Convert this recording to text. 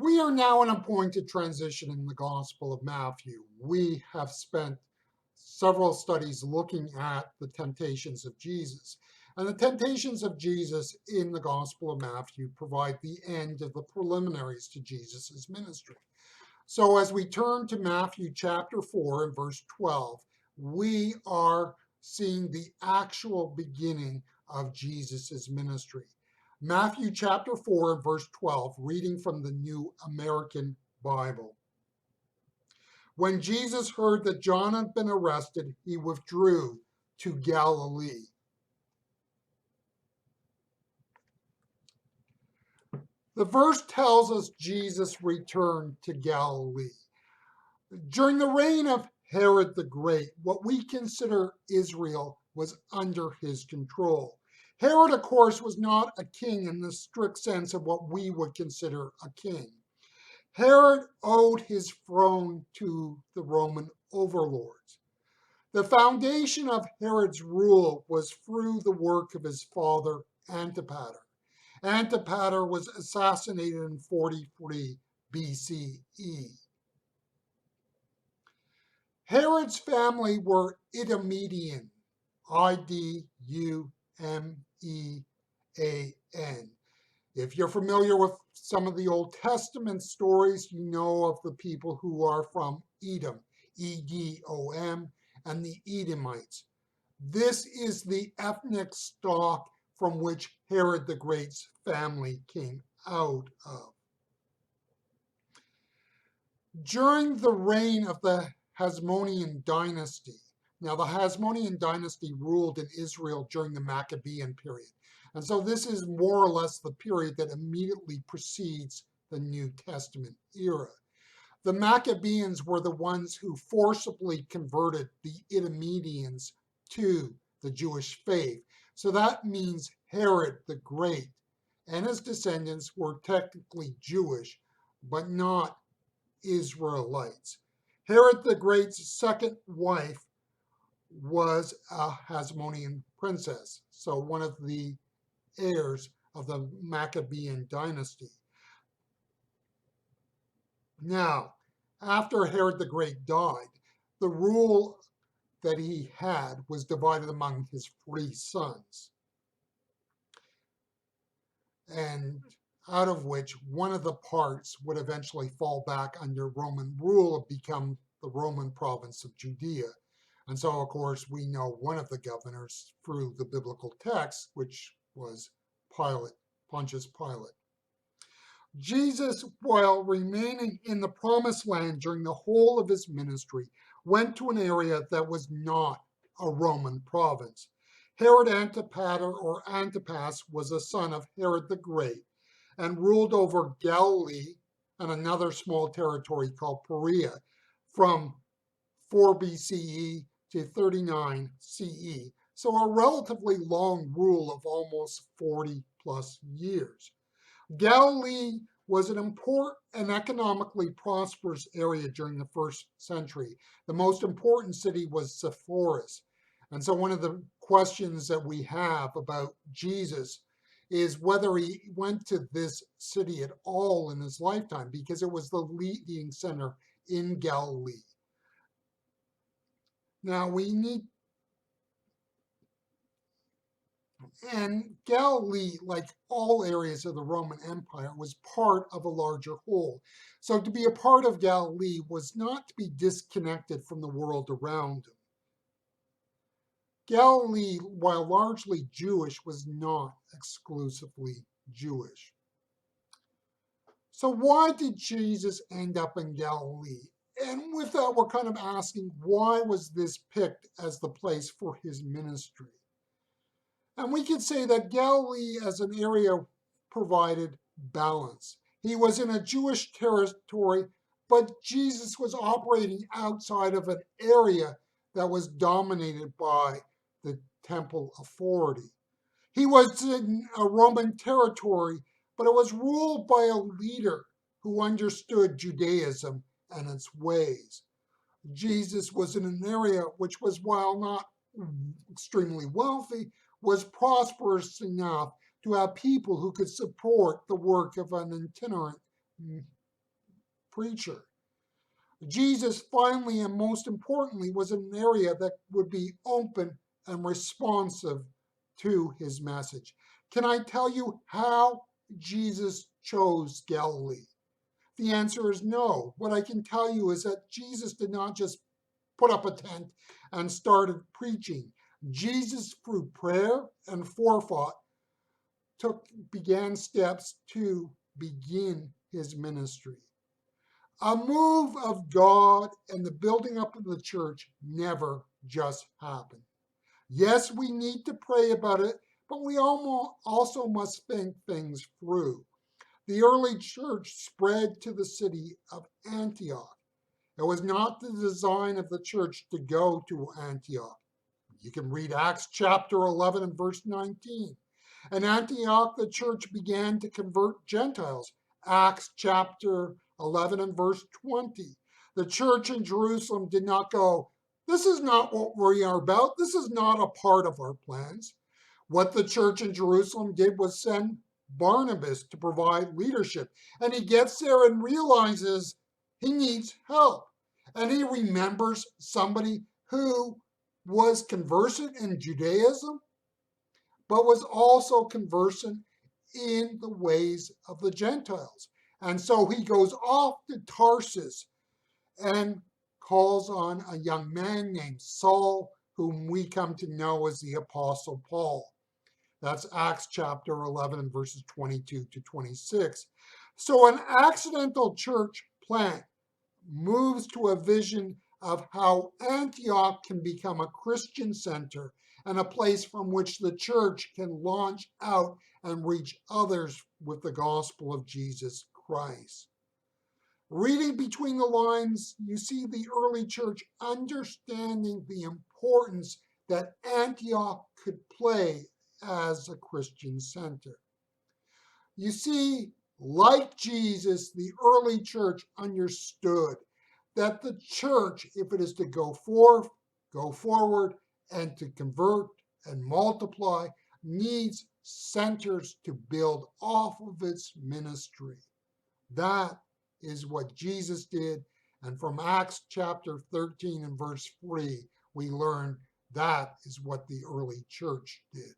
We are now in a point of transition in the Gospel of Matthew. We have spent several studies looking at the temptations of Jesus. And the temptations of Jesus in the Gospel of Matthew provide the end of the preliminaries to Jesus' ministry. So as we turn to Matthew chapter 4 and verse 12, we are seeing the actual beginning of Jesus' ministry. Matthew chapter 4 and verse 12, reading from the New American Bible. When Jesus heard that John had been arrested, he withdrew to Galilee. The verse tells us Jesus returned to Galilee. During the reign of Herod the Great, what we consider Israel was under his control. Herod, of course, was not a king in the strict sense of what we would consider a king. Herod owed his throne to the Roman overlords. The foundation of Herod's rule was through the work of his father Antipater. Antipater was assassinated in 43 BCE. Herod's family were Idumean, Idumean. If you're familiar with some of the Old Testament stories, you know of the people who are from Edom, Edom, and the Edomites. This is the ethnic stock from which Herod the Great's family came out of. During the reign of the Hasmonean dynasty, now the Hasmonean dynasty ruled in Israel during the Maccabean period. And so this is more or less the period that immediately precedes the New Testament era. The Maccabeans were the ones who forcibly converted the Idumeans to the Jewish faith. So that means Herod the Great and his descendants were technically Jewish, but not Israelites. Herod the Great's second wife was a Hasmonean princess, so one of the heirs of the Maccabean dynasty. Now, after Herod the Great died, the rule that he had was divided among his 3 sons, and out of which one of the parts would eventually fall back under Roman rule and become the Roman province of Judea. And so, of course, we know one of the governors through the biblical text, which was Pontius Pilate. Jesus, while remaining in the promised land during the whole of his ministry, went to an area that was not a Roman province. Herod Antipater or Antipas was a son of Herod the Great and ruled over Galilee and another small territory called Perea from 4 BCE to 39 CE. So a relatively long rule of almost 40 plus years. Galilee was an important and economically prosperous area during the 1st century. The most important city was Sepphoris. And so one of the questions that we have about Jesus is whether he went to this city at all in his lifetime, because it was the leading center in Galilee. Now and Galilee, like all areas of the Roman Empire, was part of a larger whole. So to be a part of Galilee was not to be disconnected from the world around him. Galilee, while largely Jewish, was not exclusively Jewish. So why did Jesus end up in Galilee? And with that, we're kind of asking, why was this picked as the place for his ministry? And we could say that Galilee as an area provided balance. He was in a Jewish territory, but Jesus was operating outside of an area that was dominated by the temple authority. He was in a Roman territory, but it was ruled by a leader who understood Judaism and its ways. Jesus was in an area which was, while not extremely wealthy, was prosperous enough to have people who could support the work of an itinerant preacher. Jesus finally and most importantly was in an area that would be open and responsive to his message. Can I tell you how Jesus chose Galilee? The answer is no. What I can tell you is that Jesus did not just put up a tent and started preaching. Jesus, through prayer and forethought, began steps to begin his ministry. A move of God and the building up of the church never just happened. Yes, we need to pray about it, but we also must think things through. The early church spread to the city of Antioch. It was not the design of the church to go to Antioch. You can read Acts chapter 11 and verse 19. In Antioch, the church began to convert Gentiles. Acts chapter 11 and verse 20. The church in Jerusalem did not go, this is not what we are about. This is not a part of our plans. What the church in Jerusalem did was send Barnabas to provide leadership. And he gets there and realizes he needs help. And he remembers somebody who was conversant in Judaism, but was also conversant in the ways of the Gentiles. And so he goes off to Tarsus and calls on a young man named Saul, whom we come to know as the Apostle Paul. That's Acts chapter 11 and verses 22 to 26. So an accidental church plant moves to a vision of how Antioch can become a Christian center and a place from which the church can launch out and reach others with the gospel of Jesus Christ. Reading between the lines, you see the early church understanding the importance that Antioch could play as a Christian center. You see, like Jesus, the early church understood that the church, if it is to go forward, and to convert and multiply, needs centers to build off of its ministry. That is what Jesus did. And from Acts chapter 13 and verse 3, we learn that is what the early church did.